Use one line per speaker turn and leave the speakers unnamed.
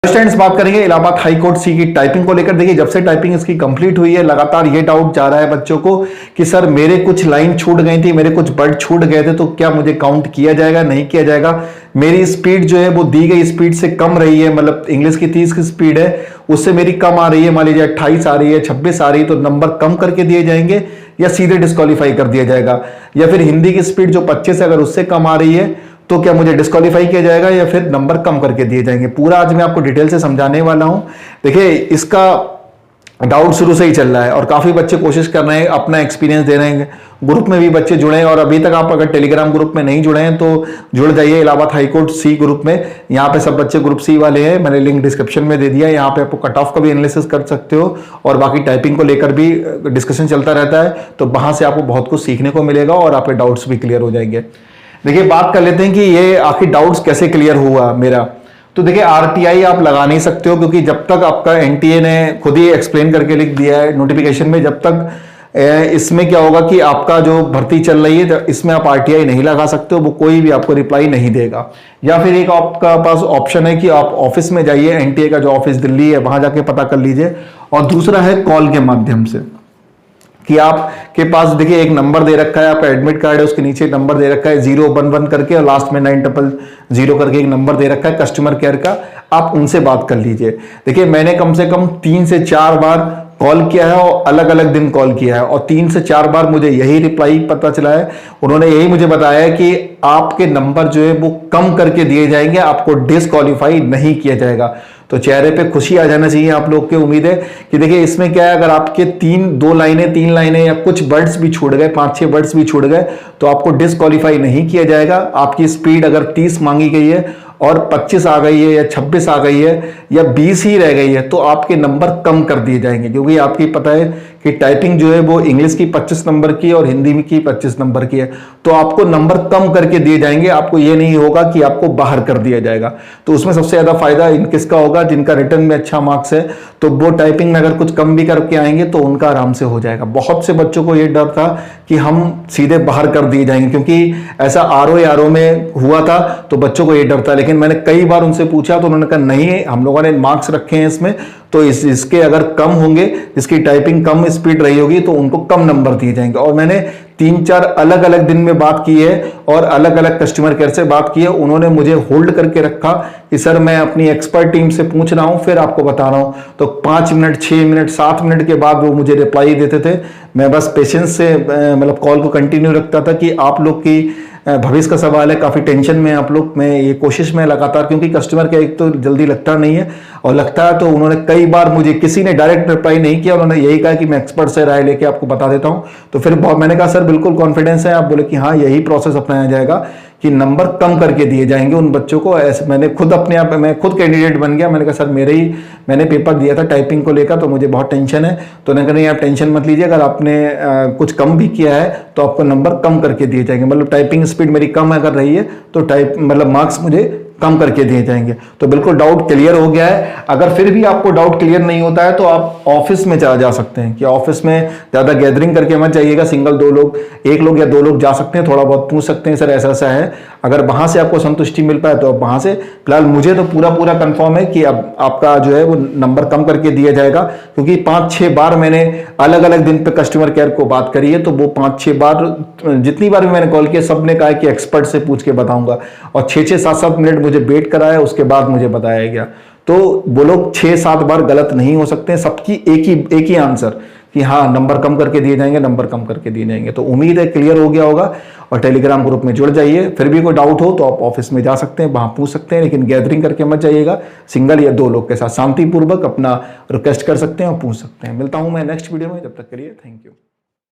Students, बात करेंगे Allahabad high court सी की टाइपिंग को लेकर। देखिए, जब से टाइपिंग इसकी कंप्लीट हुई है लगातार ये डाउट जा रहा है बच्चों को कि सर मेरे कुछ लाइन छूट गई थी, मेरे कुछ वर्ड छूट गए थे, तो क्या मुझे काउंट किया जाएगा नहीं किया जाएगा। मेरी स्पीड जो है वो दी गई स्पीड से कम रही है, मतलब इंग्लिश की 30 की स्पीड है उससे मेरी कम आ रही है, मान लीजिए 28 आ रही है, 26 आ रही है, तो नंबर कम करके दिए जाएंगे या सीधे डिस्क्वालीफाई कर दिया जाएगा। या फिर हिंदी की स्पीड जो 25 है अगर उससे कम आ रही है तो क्या मुझे डिस्क्वालीफाई किया जाएगा या फिर नंबर कम करके दिए जाएंगे। पूरा आज मैं आपको डिटेल से समझाने वाला हूं। देखिए, इसका डाउट शुरू से ही चल रहा है और काफी बच्चे कोशिश कर रहे हैं, अपना एक्सपीरियंस दे रहे हैं। ग्रुप में भी बच्चे जुड़े हैं और अभी तक आप अगर टेलीग्राम ग्रुप में नहीं जुड़े हैं तो जुड़ जाइए इलाहाबाद हाईकोर्ट सी ग्रुप में। यहाँ पे सब बच्चे ग्रुप सी वाले हैं, मैंने लिंक डिस्क्रिप्शन में दे दिया है। यहाँ पे आपको कट ऑफ का भी एनालिसिस कर सकते हो और बाकी टाइपिंग को लेकर भी डिस्कशन चलता रहता है, तो वहां से आपको बहुत कुछ सीखने को मिलेगा और आपके डाउट्स भी क्लियर हो जाएंगे। देखिए, बात कर लेते हैं कि ये आखिर डाउट्स कैसे क्लियर हुआ मेरा। तो देखिए, आरटीआई आप लगा नहीं सकते हो क्योंकि जब तक आपका एनटीए ने खुद ही एक्सप्लेन करके लिख दिया है नोटिफिकेशन में, जब तक इसमें क्या होगा कि आपका जो भर्ती चल रही है इसमें आप आरटीआई नहीं लगा सकते हो, वो कोई भी आपको रिप्लाई नहीं देगा। या फिर एक आपका पास ऑप्शन है कि आप ऑफिस में जाइए, एनटीए का जो ऑफिस दिल्ली है वहां जाके पता कर लीजिए। और दूसरा है कॉल के माध्यम से कि आपके पास देखिए एक नंबर दे रखा है, आपका एडमिट कार्ड है उसके नीचे नंबर दे रखा है 011 करके और लास्ट में 900 करके एक नंबर दे रखा है कस्टमर केयर का, आप उनसे बात कर लीजिए। देखिए, मैंने कम से कम 3 से 4 बार कॉल किया है और अलग अलग दिन कॉल किया है और 3 से 4 बार मुझे यही रिप्लाई पता चला है। उन्होंने यही मुझे बताया कि आपके नंबर जो है वो कम करके दिए जाएंगे, आपको डिस्क्वालीफाई नहीं किया जाएगा। तो चेहरे पे खुशी आ जाना चाहिए आप लोग के। उम्मीद है कि देखिए इसमें क्या है, अगर आपके 3 लाइनें या कुछ वर्ड्स भी छूट गए, 5-6 वर्ड्स भी छूट गए तो आपको डिस्क्वालीफाई नहीं किया जाएगा। आपकी स्पीड अगर 30 मांगी गई है और 25 आ गई है या 26 आ गई है या 20 ही रह गई है तो आपके नंबर कम कर दिए जाएंगे, क्योंकि आपकी पता है कि टाइपिंग जो है वो इंग्लिश की 25 नंबर की और हिंदी की 25 नंबर की है, तो आपको नंबर कम करके दिए जाएंगे। आपको ये नहीं होगा कि आपको बाहर कर दिया जाएगा। तो उसमें सबसे ज्यादा फायदा इन किसका होगा, जिनका रिटर्न में अच्छा मार्क्स है, तो वो टाइपिंग में अगर कुछ कम भी करके आएंगे तो उनका आराम से हो जाएगा। बहुत से बच्चों को ये डर था कि हम सीधे बाहर कर दिए जाएंगे, क्योंकि ऐसा आरओ में हुआ था तो बच्चों को ये डर था। लेकिन मैंने कई बार उनसे पूछा तो उन्होंने कहा नहीं, हम लोगों ने मार्क्स रखे हैं इसमें, तो इसके अगर कम होंगे, जिसकी टाइपिंग कम स्पीड रही होगी तो उनको कम नंबर दिए जाएंगे। और मैंने 3-4 अलग अलग दिन में बात की है और अलग अलग कस्टमर केयर से बात की है। उन्होंने मुझे होल्ड करके रखा कि सर मैं अपनी एक्सपर्ट टीम से पूछ रहा हूं फिर आपको बता रहा हूं। तो 5 मिनट, 6 मिनट, 7 मिनट के बाद वो मुझे रिप्लाई देते थे। मैं बस पेशेंस से मतलब कॉल को कंटिन्यू रखता था कि आप लोग की भविष्य का सवाल है, काफी टेंशन में आप लोग, मैं ये कोशिश में लगातार, क्योंकि कस्टमर का एक तो जल्दी लगता नहीं है और लगता है तो उन्होंने कई बार, मुझे किसी ने डायरेक्ट रिप्लाई नहीं किया, उन्होंने यही कहा कि मैं एक्सपर्ट से राय लेके आपको बता देता हूं। तो फिर मैंने कहा सर बिल्कुल कॉन्फिडेंस है, आप बोले कि हाँ यही प्रोसेस अपनाया जाएगा कि नंबर कम करके दिए जाएंगे उन बच्चों को। ऐसे मैंने खुद अपने आप, मैं खुद कैंडिडेट बन गया। मैंने कहा सर मैंने पेपर दिया था टाइपिंग को लेकर तो मुझे बहुत टेंशन है। तो उन्होंने कहा नहीं आप टेंशन मत लीजिए, अगर आपने कुछ कम भी किया है तो आपको नंबर कम करके दिए जाएंगे। मतलब टाइपिंग स्पीड मेरी कम अगर रही है तो मार्क्स मुझे कम करके दिए जाएंगे। तो बिल्कुल डाउट क्लियर हो गया है। अगर फिर भी आपको डाउट क्लियर नहीं होता है तो आप ऑफिस में जा सकते हैं, कि ऑफिस में ज्यादा गैदरिंग करके मत जाइएगा, सिंगल 2 लोग, 1 लोग या 2 लोग जा सकते हैं, थोड़ा बहुत पूछ सकते हैं सर ऐसा ऐसा है। अगर वहां से आपको संतुष्टि मिल पाए तो आप वहां से, फिलहाल मुझे तो पूरा कंफर्म है कि अब आपका जो है वो नंबर कम करके दिया जाएगा, क्योंकि 5-6 बार मैंने अलग अलग दिन पे कस्टमर केयर को बात करी है। तो वो 5-6 बार, जितनी बार भी मैंने कॉल किया, सबने कहा कि एक्सपर्ट से पूछ के बताऊंगा और 6-6, 7-7 मिनट मुझे वेट कराया, उसके बाद मुझे बताया गया। तो वो लोग 6-7 बार गलत नहीं हो सकते हैं, सबकी एक ही आंसर कि हाँ नंबर कम करके दिए जाएंगे, नंबर कम करके दिए जाएंगे। तो उम्मीद है क्लियर हो गया होगा और टेलीग्राम ग्रुप में जुड़ जाइए। फिर भी कोई डाउट हो तो आप ऑफिस में जा सकते हैं, वहां पूछ सकते हैं, लेकिन गैदरिंग करके मत जाइएगा। सिंगल या 2 लोग के साथ शांतिपूर्वक अपना रिक्वेस्ट कर सकते हैं और पूछ सकते हैं। मिलता हूं मैं नेक्स्ट वीडियो में, जब तक के लिए थैंक यू।